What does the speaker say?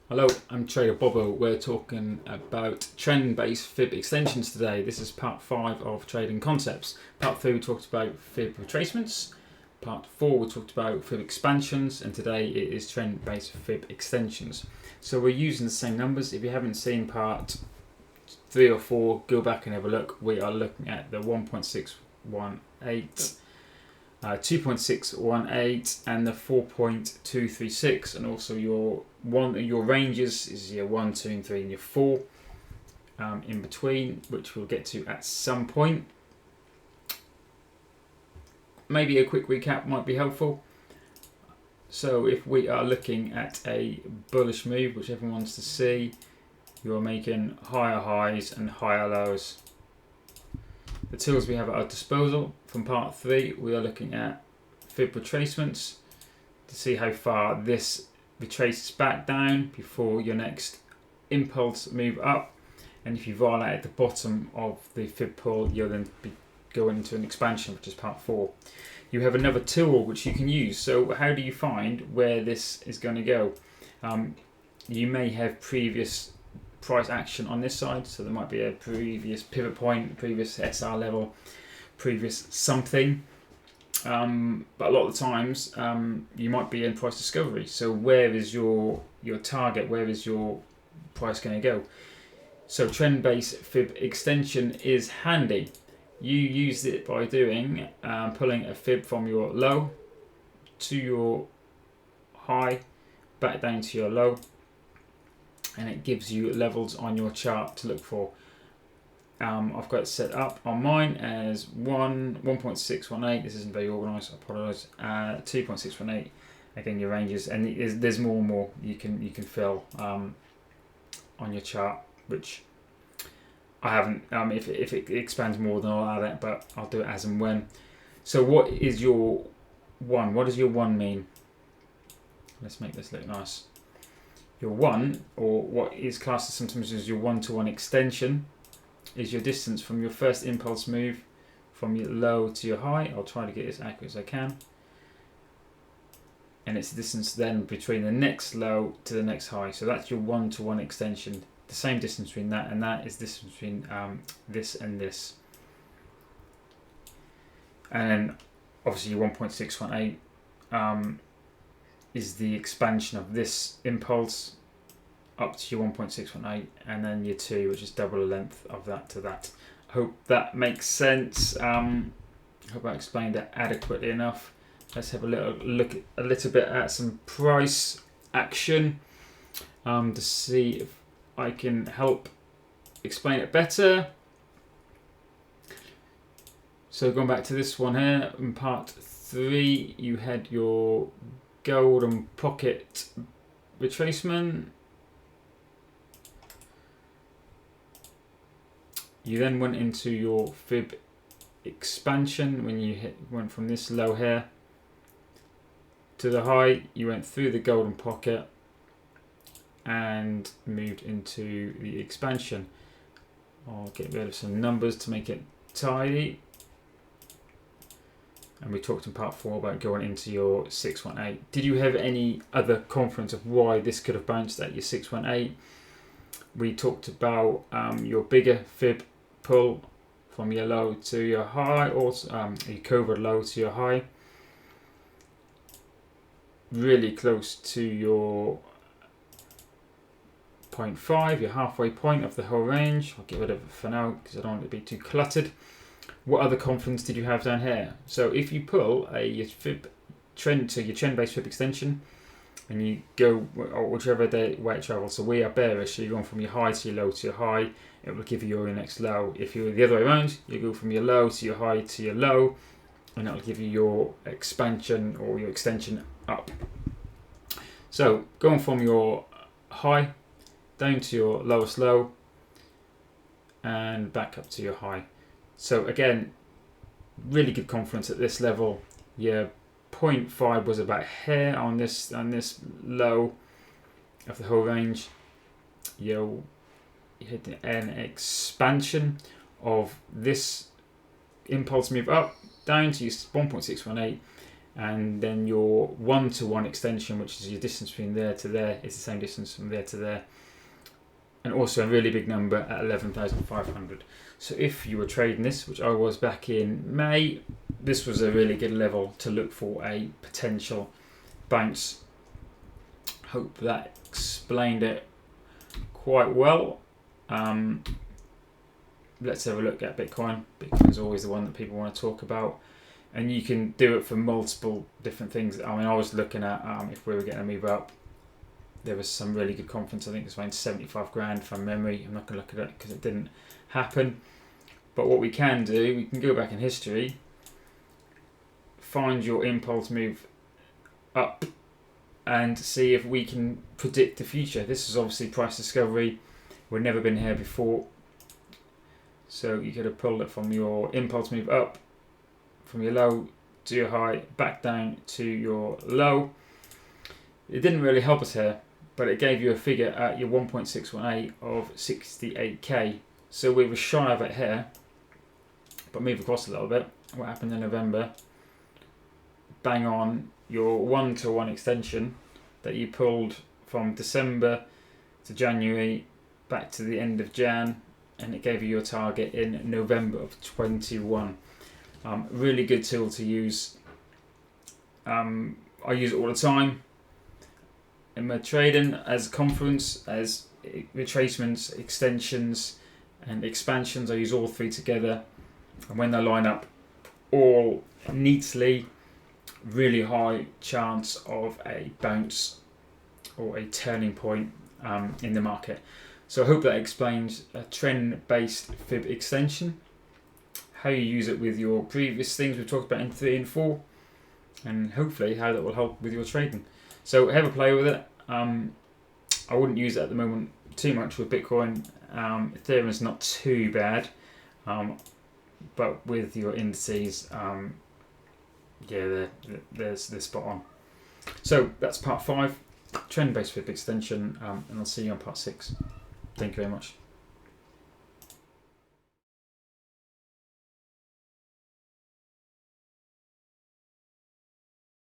Hello, I'm Trader Bobo. We're talking about trend-based fib extensions today. This is part 5 of trading concepts. Part 3 we talked about fib retracements. Part 4 we talked about fib expansions, and today it is trend-based fib extensions. So we're using the same numbers. If you haven't seen part 3 or 4, go back and have a look. We are looking at the 1.618. 2.618 and the 4.236, and also your ranges is your 1, 2, and 3, and your 4 in between, which we'll get to at some point. Maybe a quick recap might be helpful. So if we are looking at a bullish move, which everyone wants to see, you're making higher highs and higher lows. The tools we have at our disposal from part 3, we are looking at fib retracements to see how far this retraces back down before your next impulse move up. And if you violate at the bottom of the fib pull, you'll then be going into an expansion, which is part 4. You have another tool which you can use. So how do you find where this is going to go? You may have previous price action on this side, so there might be a previous pivot point, previous SR level, previous something, but a lot of the times you might be in price discovery. So where is your target? Where is your price going to go? So trend-based fib extension is handy. You use it by doing pulling a fib from your low to your high, back down to your low, and it gives you levels on your chart to look for. I've got it set up on mine as 1.618. This isn't very organized, I apologize. 2.618. Again, your ranges, and there's more and more you can fill on your chart, which I haven't. If it expands more, then I'll add it, but I'll do it as and when. So what is your 1? What does your 1 mean? Let's make this look nice. Your 1, or what is classed sometimes as your 1-to-1 extension, is your distance from your first impulse move from your low to your high. I'll try to get as accurate as I can. And it's the distance then between the next low to the next high. So that's your 1-to-1 extension. The same distance between that and that is the distance between this and this. And then obviously your 1.618 is the expansion of this impulse up to your 1.618, and then your 2, which is double the length of that to that. I hope that makes sense. Hope I explained that adequately enough. Let's have a little look at a little bit at some price action to see if I can help explain it better. So going back to this one here, in part 3, you had your golden pocket retracement. You then went into your fib expansion when you went from this low here to the high. You went through the golden pocket and moved into the expansion. I'll get rid of some numbers to make it tidy. And we talked in part 4 about going into your 618. Did you have any other confidence of why this could have bounced at your 618? We talked about your bigger fib pull from your low to your high, or your covered low to your high. Really close to your 0.5, your halfway point of the whole range. I'll get rid of it for now because I don't want it to be too cluttered. What other confidence did you have down here? So if you pull your fib trend to your trend-based fib extension, and you go whichever way it travels. So we are bearish, so you're going from your high to your low to your high. It will give you your next low. If you're the other way around, you go from your low to your high to your low, and that will give you your expansion or your extension up. So going from your high down to your lowest low, and back up to your high. So again, really good confidence at this level. Your 0.5 was about here on this low of the whole range. You hit an expansion of this impulse move up down to 1.618, and then your 1-to-1 extension, which is your distance between there to there, is the same distance from there to there, and also a really big number at 11,500. So if you were trading this, which I was back in May, this was a really good level to look for a potential bounce. Hope that explained it quite well. Let's have a look at Bitcoin. Bitcoin is always the one that people want to talk about, and you can do it for multiple different things. I mean, I was looking at if we were getting a move up. There was some really good conference. I think it's around 75 grand from memory. I'm not going to look at it because it didn't happen. But what we can do, we can go back in history, find your impulse move up, and see if we can predict the future. This is obviously price discovery. We've never been here before. So you could have pulled it from your impulse move up, from your low to your high, back down to your low. It didn't really help us here, but it gave you a figure at your 1.618 of 68k. So we were shy of it here, but move across a little bit. What happened in November? Bang on your 1-to-1 extension that you pulled from December to January back to the end of Jan, and it gave you your target in November of 21. Really good tool to use. I use it all the time in my trading as confluence, as retracements, extensions and expansions. I use all three together, and when they line up all neatly, really high chance of a bounce or a turning point in the market. So I hope that explains a trend-based fib extension, how you use it with your previous things we've talked about in 3 and 4, and hopefully how that will help with your trading. So have a play with it. I wouldn't use it at the moment too much with Bitcoin. Ethereum is not too bad, but with your indices, yeah, they're spot on. So that's part 5, trend-based fib extension, and I'll see you on part 6. Thank you very much.